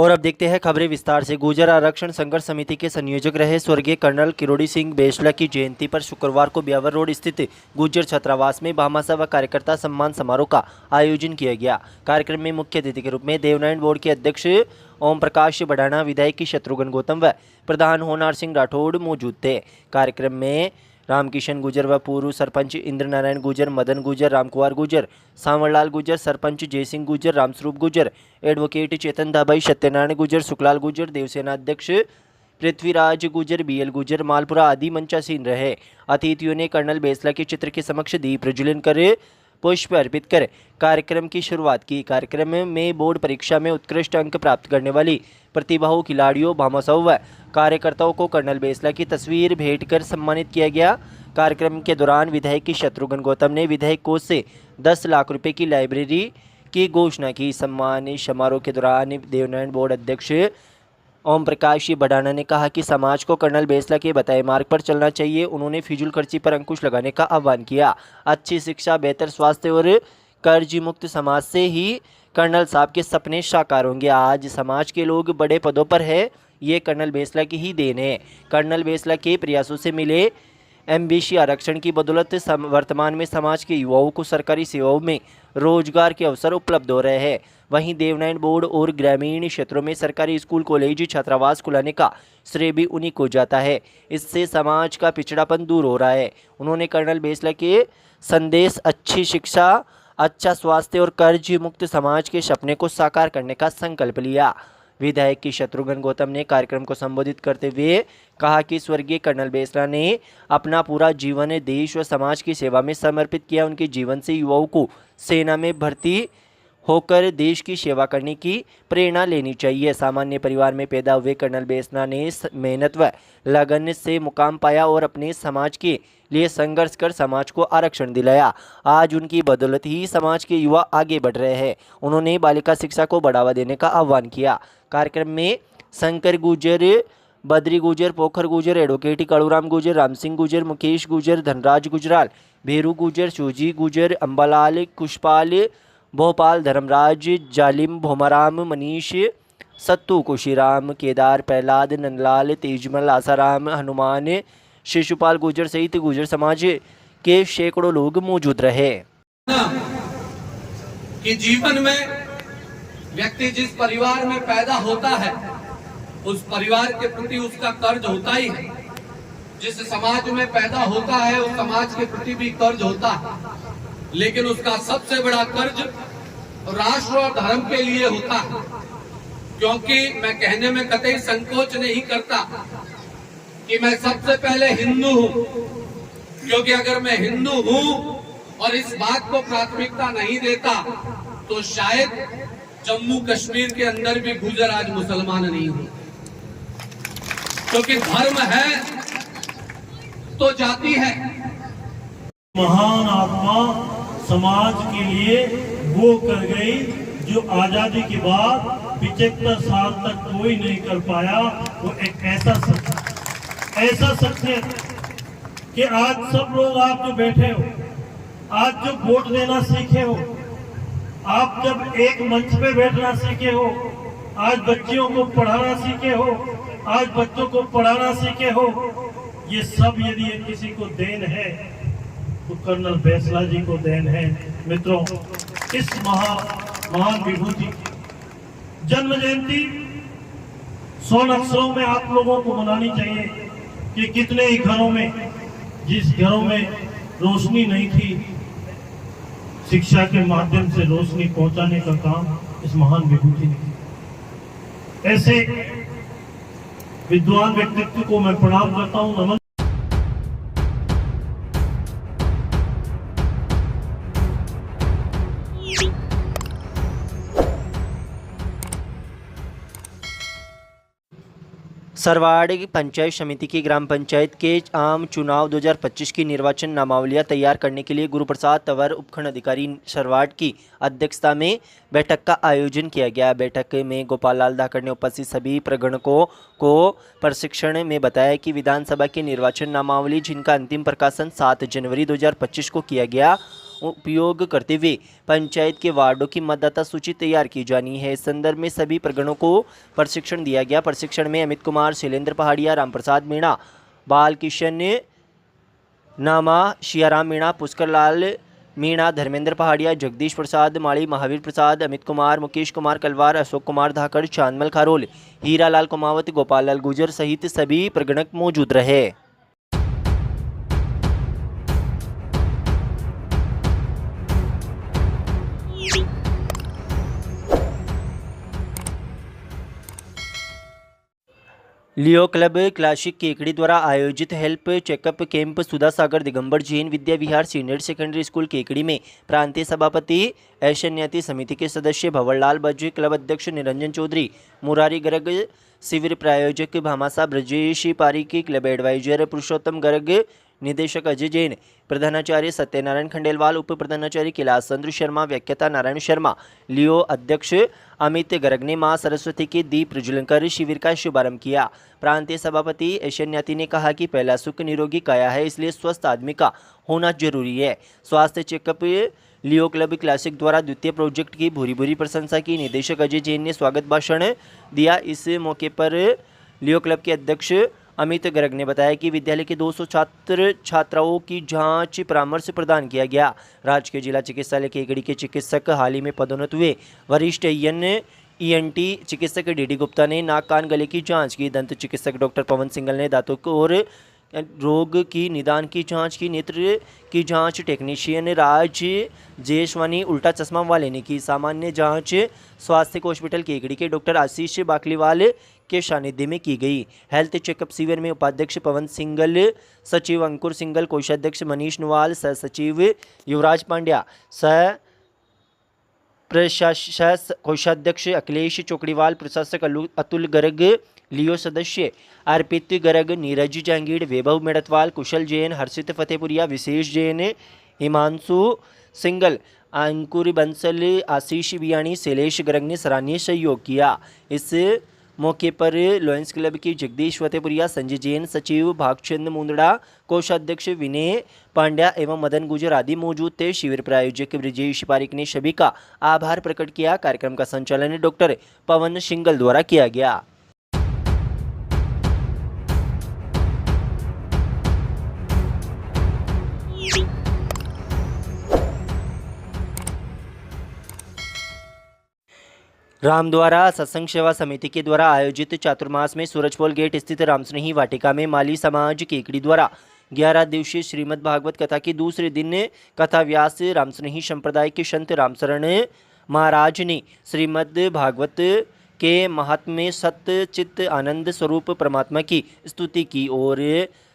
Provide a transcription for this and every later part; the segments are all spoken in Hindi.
और अब देखते हैं खबरें विस्तार से। गुर्जर आरक्षण संघर्ष समिति के संयोजक रहे स्वर्गीय कर्नल किरोड़ी सिंह बेसला की जयंती पर शुक्रवार को ब्यावर रोड स्थित गुर्जर छात्रावास में भामाशाह व कार्यकर्ता सम्मान समारोह का आयोजन किया गया। कार्यक्रम में मुख्य अतिथि के रूप में देवनारायण बोर्ड के अध्यक्ष ओम प्रकाश बढ़ाना, विधायक शत्रुघ्न गौतम व प्रधान होनार सिंह राठौड़ मौजूद थे। कार्यक्रम में रामकिशन गुर्जर व पूर्व सरपंच इंद्र नारायण गुर्जर, मदन गुर्जर, रामकुमार गुर्जर, सांवरलाल गुर्जर, सरपंच जयसिंह गुर्जर, रामस्वरूप गुर्जर, एडवोकेट चेतन दाबाई, सत्यनारायण गुर्जर, सुखलाल गुर्जर, देवसेना अध्यक्ष पृथ्वीराज गुर्जर, बीएल गुर्जर, मालपुरा आदि मंचासीन रहे। अतिथियों ने कर्नल बेसला के चित्र के समक्ष दीप प्रज्वलन कर पुष्प अर्पित कर कार्यक्रम की शुरुआत की। कार्यक्रम में बोर्ड परीक्षा में उत्कृष्ट अंक प्राप्त करने वाली प्रतिभाओं, खिलाड़ियों, भामाशाह व कार्यकर्ताओं को कर्नल बेसला की तस्वीर भेंट कर सम्मानित किया गया। कार्यक्रम के दौरान विधायक शत्रुघ्न गौतम ने विधायक कोष से 10 लाख रुपए की लाइब्रेरी की घोषणा की। सम्मान समारोह के दौरान देवनारायण बोर्ड अध्यक्ष ओम प्रकाश बढ़ाना ने कहा कि समाज को कर्नल बेसला के बताए मार्ग पर चलना चाहिए। उन्होंने फिजूल खर्ची पर अंकुश लगाने का आह्वान किया। अच्छी शिक्षा, बेहतर स्वास्थ्य और कर्ज मुक्त समाज से ही कर्नल साहब के सपने साकार होंगे। आज समाज के लोग बड़े पदों पर है, ये कर्नल बेसला की ही देन है। कर्नल बेसला के प्रयासों से मिले एमबीसी आरक्षण की बदौलत वर्तमान में समाज के युवाओं को सरकारी सेवाओं में रोजगार के अवसर उपलब्ध हो रहे हैं। वहीं देवनारायण बोर्ड और ग्रामीण क्षेत्रों में सरकारी स्कूल, कॉलेज, छात्रावास खुलाने का श्रेय भी उन्हीं को जाता है। इससे समाज का पिछड़ापन दूर हो रहा है। उन्होंने कर्नल बेसला के संदेश अच्छी शिक्षा, अच्छा स्वास्थ्य और कर्ज मुक्त समाज के सपने को साकार करने का संकल्प लिया। विधायक शत्रुघ्न गौतम ने कार्यक्रम को संबोधित करते हुए कहा कि स्वर्गीय कर्नल बेसला ने अपना पूरा जीवन देश व समाज की सेवा में समर्पित किया। उनके जीवन से युवाओं को सेना में भर्ती होकर देश की सेवा करने की प्रेरणा लेनी चाहिए। सामान्य परिवार में पैदा हुए कर्नल बेसला ने मेहनत व लगन से मुकाम पाया और अपने समाज के लिए संघर्ष कर समाज को आरक्षण दिलाया। आज उनकी बदौलत ही समाज के युवा आगे बढ़ रहे हैं। उन्होंने बालिका शिक्षा को बढ़ावा देने का आह्वान किया। कार्यक्रम में शंकर गुर्जर, बद्री गुर्जर, पोखर गुर्जर, एडवोकेट कालूराम गुर्जर, राम सिंह गुर्जर, मुकेश गुर्जर, धनराज गुजराल, भेरू गुर्जर, सूजी गुर्जर, अंबालाल, कुशपाल, भोपाल, धर्मराज, जालिम, भोमाराम, मनीष, सत्तू, कुशीराम, केदार, प्रहलाद, नंदलाल, तेजमल, आसाराम, हनुमान, शिशुपाल गुर्जर सहित गुर्जर समाज के सैकड़ों लोग मौजूद रहे। कि जीवन में व्यक्ति जिस परिवार में पैदा होता है उस परिवार के प्रति उसका कर्ज होता ही है। जिस समाज में पैदा होता है उस समाज के प्रति भी कर्ज होता है, लेकिन उसका सबसे बड़ा कर्ज राष्ट्र और धर्म के लिए होता है। क्योंकि मैं कहने में कतई संकोच नहीं करता कि मैं सबसे पहले हिंदू हूं, क्योंकि अगर मैं हिंदू हूं और इस बात को प्राथमिकता नहीं देता तो शायद जम्मू कश्मीर के अंदर भी गुर्जर आज मुसलमान नहीं हो। क्योंकि धर्म है तो जाति है। महान आत्मा समाज के लिए वो कर गई जो आजादी के बाद 75 साल तक कोई नहीं कर पाया। वो एक ऐसा सत्य कि आज सब लोग, आप जो बैठे हो, आज जो वोट देना सीखे हो, आप जब एक मंच पे बैठना सीखे हो, आज बच्चियों को पढ़ाना सीखे हो, आज बच्चों को पढ़ाना सीखे हो, ये सब यदि किसी को देन है तो कर्नल बेसला जी को देन है। मित्रों, इस महान विभूति जन्म जयंती स्वर्ण अक्षरों में आप लोगों को मनानी चाहिए कि कितने ही घरों में, जिस घरों में रोशनी नहीं थी, शिक्षा के माध्यम से रोशनी पहुंचाने का काम इस महान विभूति ने किया। ऐसे विद्वान व्यक्तित्व को मैं प्रणाम करता हूं, नमन। सरवाड़ पंचायत समिति की ग्राम पंचायत के आम चुनाव 2025 की निर्वाचन नामावलियां तैयार करने के लिए गुरुप्रसाद तंवर उपखंड अधिकारी सरवाड़ की अध्यक्षता में बैठक का आयोजन किया गया। बैठक में गोपाल लाल धाकड़ ने उपस्थित सभी प्रगणकों को प्रशिक्षण में बताया कि विधानसभा की निर्वाचन नामावली जिनका अंतिम प्रकाशन 7 जनवरी 2025 को किया गया उपयोग करते हुए पंचायत के वार्डों की मतदाता सूची तैयार की जानी है। इस संदर्भ में सभी प्रगणों को प्रशिक्षण दिया गया। प्रशिक्षण में अमित कुमार, शैलेंद्र पहाड़िया, रामप्रसाद मीणा, बाल किशन नामा, शियाराम मीणा, पुष्कर लाल मीणा, धर्मेंद्र पहाड़िया, जगदीश प्रसाद माली, महावीर प्रसाद, अमित कुमार, मुकेश कुमार कलवार, अशोक कुमार धाकड़, चांदमल खारोल, हीरालाल कुमावत, गोपाल लाल गुजर सहित सभी प्रगणक मौजूद रहे। लियो क्लब क्लासिक केकड़ी द्वारा आयोजित हेल्प चेकअप कैंप सुधा सागर Digambar Jain Vidya Vihar senior secondary school Kekri में प्रांतीय सभापति ऐशन्याति समिति के सदस्य भंवरलाल बज्ज, क्लब अध्यक्ष निरंजन चौधरी, मुरारी गर्ग, शिविर प्रायोजक भामासा ब्रजेश पारीकी, क्लब एडवाइजर पुरुषोत्तम गर्ग, निदेशक अजय जैन, प्रधानाचार्य सत्यनारायण खंडेलवाल, उप प्रधानाचार्य कैलाश चंद्र शर्मा, व्याख्याता नारायण शर्मा, लियो अध्यक्ष अमित गर्ग ने मां सरस्वती के दीप प्रज्वलन कर शिविर का शुभारंभ किया। प्रांतीय सभापति ऐशन्याति ने कहा कि पहला सुख निरोगी काया है, इसलिए स्वस्थ आदमी का होना जरूरी है। स्वास्थ्य चेकअप लियो क्लब क्लासिक द्वारा द्वितीय प्रोजेक्ट की भूरी प्रशंसा की। निदेशक अजय जैन ने स्वागत भाषण दिया। इस मौके पर लियो क्लब के अध्यक्ष अमित गर्ग ने बताया कि विद्यालय के 200 छात्र छात्राओं की जांच परामर्श प्रदान किया गया। राजकीय जिला चिकित्सालय केकड़ी के चिकित्सक हाल ही में पदोन्नत हुए वरिष्ठ ईएनटी चिकित्सक डीडी गुप्ता ने नाक कान गले की जांच की। दंत चिकित्सक डॉक्टर पवन सिंगल ने दांतों और रोग की निदान की जांच की। नेत्र की जांच टेक्नीशियन राज जेशवानी उल्टा चश्मा वाले ने की। सामान्य जांच स्वास्थ्य हॉस्पिटल केकड़ी के डॉक्टर आशीष बाकलीवाल के सानिध्य में की गई। हेल्थ चेकअप शिविर में उपाध्यक्ष पवन सिंगल, सचिव अंकुर सिंगल, कोषाध्यक्ष मनीष नवाल, सह सचिव युवराज पांड्या, सह कोषाध्यक्ष अखिलेश चौकड़ीवाल, प्रशासक अतुल गर्ग, लियो सदस्य अर्पित गर्ग, नीरज जहांगीर, वैभव मेड़तवाल, कुशल जैन, हर्षित फतेहपुरिया, विशेष जैन, हिमांशु सिंगल, अंकुर बंसल, आशीष बियाणी, शैलेश गर्ग ने सराहनीय सहयोग किया। इस मौके पर लॉयंस क्लब की जगदीश फतेहपुरिया, संजय जैन, सचिव भागचंद मुंदड़ा, कोषाध्यक्ष विनय पांड्या एवं मदन गुजर आदि मौजूद थे। शिविर प्रायोजक ब्रजेश पारीक ने सभी का आभार प्रकट किया। कार्यक्रम का संचालन डॉक्टर पवन सिंगल द्वारा किया गया। रामद्वारा सत्संग सेवा समिति के द्वारा आयोजित चातुर्मास में सूरजपोल गेट स्थित रामस्नेही वाटिका में माली समाज केकड़ी द्वारा 11 दिवसीय श्रीमद् भागवत कथा की दूसरे दिन कथा व्यास रामस्नेही संप्रदाय के संत रामशरण महाराज ने श्रीमद् भागवत के महात्म्य सत्य चित्त आनंद स्वरूप परमात्मा की स्तुति की और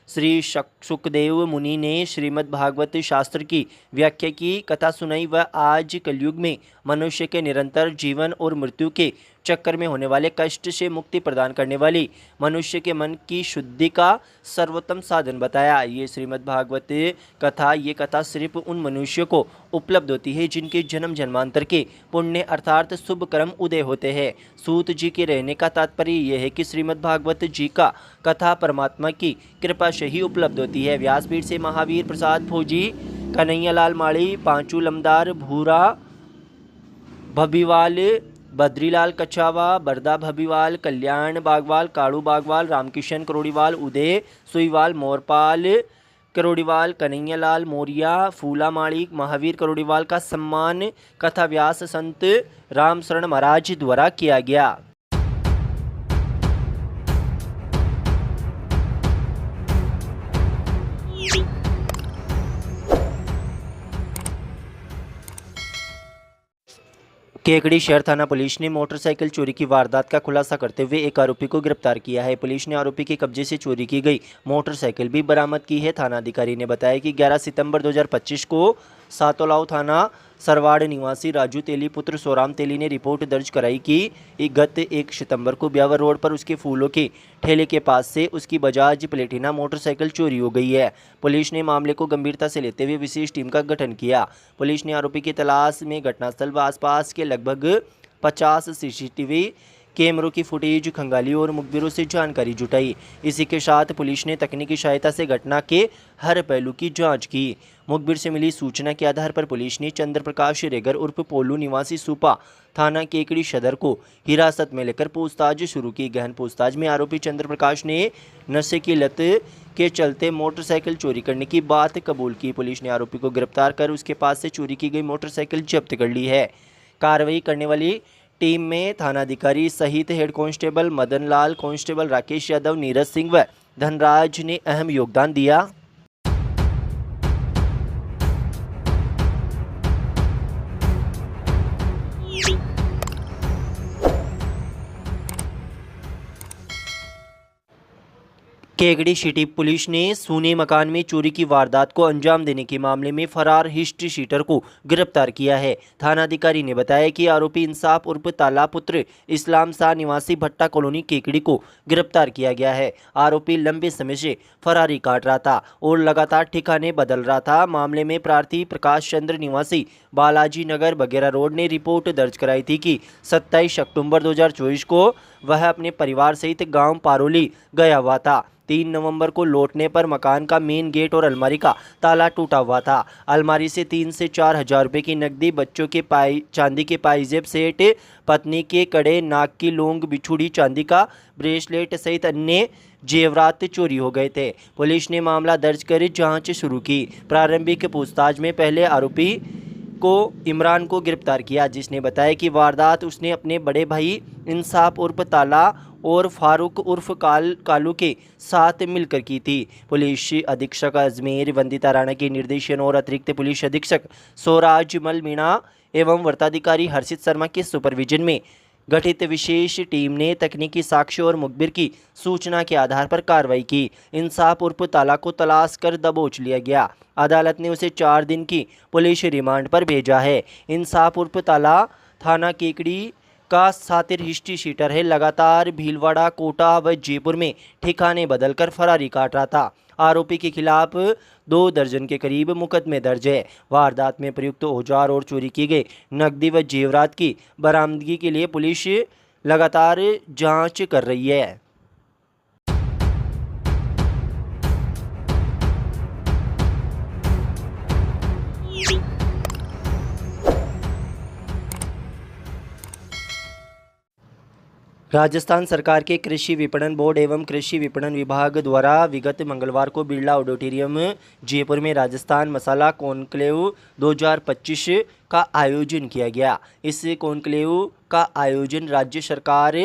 श्री सुखदेव मुनि ने श्रीमद् भागवत शास्त्र की व्याख्या की, कथा सुनाई व आज कलयुग में मनुष्य के निरंतर जीवन और मृत्यु के चक्कर में होने वाले कष्ट से मुक्ति प्रदान करने वाली मनुष्य के मन की शुद्धि का सर्वोत्तम साधन बताया। ये श्रीमद् भागवत कथा सिर्फ उन मनुष्यों को उपलब्ध होती है जिनके जन्म जन्मांतर के पुण्य अर्थात शुभ कर्म उदय होते हैं। सूत जी के रहने का तात्पर्य यह है कि श्रीमद् भागवत जी का कथा परमात्मा की कृपा से ही उपलब्ध होती है। व्यासपीठ से महावीर प्रसाद फौजी, कन्हैयालाल माड़ी, पांचू लमदार, भूरा भबीवाल, बद्रीलाल कछावा, बरदा भबीवाल, कल्याण बागवाल, काड़ू बागवाल, रामकिशन करोड़ीवाल, उदय सुईवाल, मोरपाल करोड़ीवाल, कन्हैयालाल मौर्या, फूला माणिक, महावीर करोड़ीवाल का सम्मान कथा व्यास संत रामशरण महाराज द्वारा किया गया। केकड़ी शहर थाना पुलिस ने मोटरसाइकिल चोरी की वारदात का खुलासा करते हुए एक आरोपी को गिरफ्तार किया है। पुलिस ने आरोपी के कब्जे से चोरी की गई मोटरसाइकिल भी बरामद की है। थाना अधिकारी ने बताया कि 11 सितंबर 2025 को सातोलाव थाना सरवाड़ निवासी राजू तेली पुत्र सोराम तेली ने रिपोर्ट दर्ज कराई कि गत 1 सितंबर को ब्यावर रोड पर उसके फूलों के ठेले के पास से उसकी बजाज प्लेटिना मोटरसाइकिल चोरी हो गई है। पुलिस ने मामले को गंभीरता से लेते हुए विशेष टीम का गठन किया। पुलिस ने आरोपी की तलाश में घटनास्थल व आसपास के लगभग 50 सीसीटीवी कैमरों की फुटेज खंगाली और मुखबिरों से जानकारी जुटाई। इसी के साथ पुलिस ने तकनीकी सहायता से घटना के हर पहलू की जांच की। मुखबिर से मिली सूचना के आधार पर पुलिस ने चंद्र प्रकाश रेगर उर्फ पोलू निवासी सुपा थाना केकड़ी सदर को हिरासत में लेकर पूछताछ शुरू की। गहन पूछताछ में आरोपी चंद्र प्रकाश ने नशे की लत के चलते मोटरसाइकिल चोरी करने की बात कबूल की। पुलिस ने आरोपी को गिरफ्तार कर उसके पास से चोरी की गई मोटरसाइकिल जब्त कर ली है। कार्रवाई करने वाली टीम में थानाधिकारी सहित head constable Madan Lal, constable Rakesh Yadav, Neeraj Singh व धनराज ने अहम योगदान दिया। केकड़ी सिटी पुलिस ने सूने मकान में चोरी की वारदात को अंजाम देने के मामले में फरार हिस्ट्री शीटर को गिरफ्तार किया है। थानाधिकारी ने बताया कि आरोपी इंसाफ उर्फ ताला पुत्र इस्लाम शाह निवासी भट्टा कॉलोनी केकड़ी को गिरफ्तार किया गया है। आरोपी लंबे समय से फरारी काट रहा था और लगातार ठिकाने बदल रहा था। मामले में प्रार्थी प्रकाश चंद्र निवासी बालाजी नगर बगेरा रोड ने रिपोर्ट दर्ज कराई थी कि 27 अक्टूबर 2024 को वह अपने परिवार सहित गांव पारोली गया हुआ था। 3 नवंबर को लौटने पर मकान का मेन गेट और अलमारी का ताला टूटा हुआ था। अलमारी से 3 से 4 हज़ार रुपये की नकदी, बच्चों के चांदी के पाइजेब सेट, पत्नी के कड़े, नाक की लौंग, बिछुड़ी, चांदी का ब्रेसलेट सहित अन्य जेवरात चोरी हो गए थे। पुलिस ने मामला दर्ज कर जांच शुरू की। प्रारंभिक पूछताछ में पहले आरोपी को इमरान को गिरफ्तार किया, जिसने बताया कि वारदात उसने अपने बड़े भाई इंसाफ उर्फ ताला और फारूक उर्फ कालू के साथ मिलकर की थी। पुलिस अधीक्षक अजमेर वंदिता राणा के निर्देशन और अतिरिक्त पुलिस अधीक्षक स्वराज मल मीणा एवं वृत्ताधिकारी हर्षित शर्मा के सुपरविजन में गठित विशेष टीम ने तकनीकी साक्ष्य और मुखबिर की सूचना के आधार पर कार्रवाई की। इंसाफ उर्फ ताला को तलाश कर दबोच लिया गया। अदालत ने उसे 4 दिन की पुलिस रिमांड पर भेजा है। इंसाफ उर्फ ताला थाना केकड़ी का सातिर हिस्ट्री शीटर है। लगातार भीलवाड़ा, कोटा व जयपुर में ठिकाने बदलकर फरारी काट रहा था। आरोपी के खिलाफ 2 दर्जन के करीब मुकदमे दर्ज है। वारदात में प्रयुक्त औजार और चोरी की गई नकदी व जेवरात की बरामदगी के लिए पुलिस लगातार जांच कर रही है। राजस्थान सरकार के कृषि विपणन बोर्ड एवं कृषि विपणन विभाग द्वारा विगत मंगलवार को बिरला ऑडिटोरियम जयपुर में राजस्थान मसाला कॉन्क्लेव 2025 का आयोजन किया गया। इस कॉन्क्लेव का आयोजन राज्य सरकार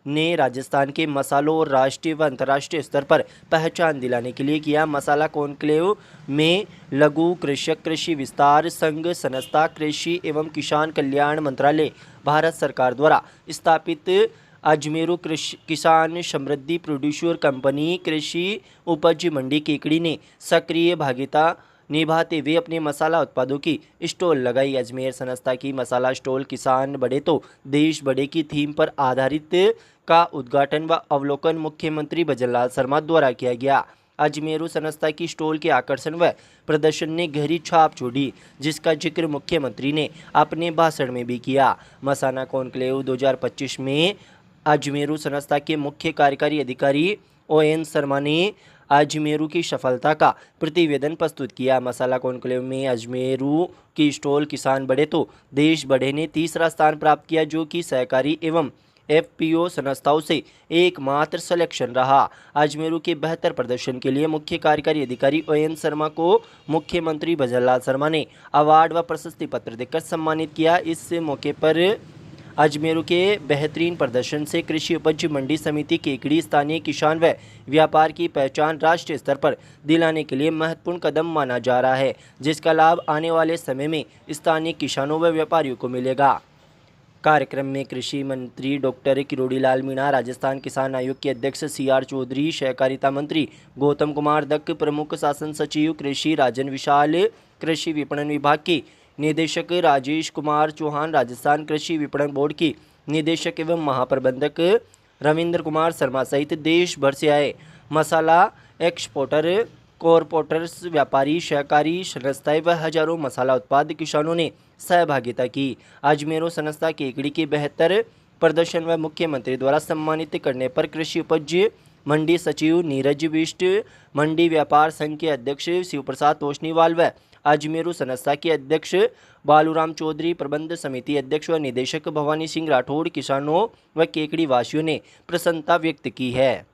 ने राजस्थान के मसालों और राष्ट्रीय व अंतर्राष्ट्रीय स्तर पर पहचान दिलाने के लिए किया। मसाला कॉन्क्लेव में लघु कृषक, कृषि विस्तार संघ संस्था, कृषि एवं किसान कल्याण मंत्रालय, भारत सरकार द्वारा स्थापित अजमेरू किसान समृद्धि प्रोड्यूसर कंपनी, कृषि उपज मंडी केकड़ी ने सक्रिय भागीदारिता निभाते हुए अपने मसाला उत्पादों की स्टॉल लगाई। अजमेर संस्था की मसाला स्टॉल किसान बढ़े तो देश बढ़े की थीम पर आधारित का उद्घाटन व अवलोकन मुख्यमंत्री भजनलाल शर्मा द्वारा किया गया। अजमेरू संस्था की स्टॉल के आकर्षण व प्रदर्शन ने गहरी छाप छोड़ी, जिसका जिक्र मुख्यमंत्री ने अपने भाषण में भी किया। मसाला कॉन्क्लेव 2025 में अजमेरू संस्था के मुख्य कार्यकारी अधिकारी ON शर्मा ने अजमेरू की सफलता का प्रतिवेदन प्रस्तुत किया। मसाला कॉन्क्लेव में अजमेरू की स्टॉल किसान बढ़े तो देश बढ़े ने तीसरा स्थान प्राप्त किया, जो कि सहकारी एवं FPO संस्थाओं से एकमात्र सिलेक्शन रहा। अजमेरू के बेहतर प्रदर्शन के लिए मुख्य कार्यकारी अधिकारी ON शर्मा को मुख्यमंत्री भजनलाल शर्मा ने अवार्ड व प्रशस्ति पत्र देकर सम्मानित किया। इस मौके पर अजमेरू के बेहतरीन प्रदर्शन से कृषि उपज मंडी समिति केकड़ी स्थानीय किसान व व्यापार की पहचान राष्ट्रीय स्तर पर दिलाने के लिए महत्वपूर्ण कदम माना जा रहा है, जिसका लाभ आने वाले समय में स्थानीय किसानों व व्यापारियों को मिलेगा। कार्यक्रम में कृषि मंत्री डॉक्टर किरोड़ी लाल मीणा, राजस्थान किसान आयोग के अध्यक्ष CR चौधरी, सहकारिता मंत्री गौतम कुमार दक्क, प्रमुख शासन सचिव कृषि राजन विशाल, कृषि विपणन विभाग के निदेशक राजेश कुमार चौहान, राजस्थान कृषि विपणन बोर्ड की निदेशक एवं महाप्रबंधक रविंद्र कुमार शर्मा सहित देश भर से आए मसाला एक्सपोर्टर, कॉरपोरेटर्स, व्यापारी, सहकारी संस्थाएं व हजारों मसाला उत्पादक किसानों ने सहभागिता की। अजमेरू संस्था केकड़ी के बेहतर प्रदर्शन व मुख्यमंत्री द्वारा सम्मानित करने पर कृषि उपज मंडी सचिव नीरज बिष्ट, मंडी व्यापार संघ के अध्यक्ष शिव प्रसाद तोशनीवाल व अजमेरू संस्था के अध्यक्ष बालूराम चौधरी, प्रबंध समिति अध्यक्ष व निदेशक भवानी सिंह राठौड़, किसानों व केकड़ी वासियों ने प्रसन्नता व्यक्त की है।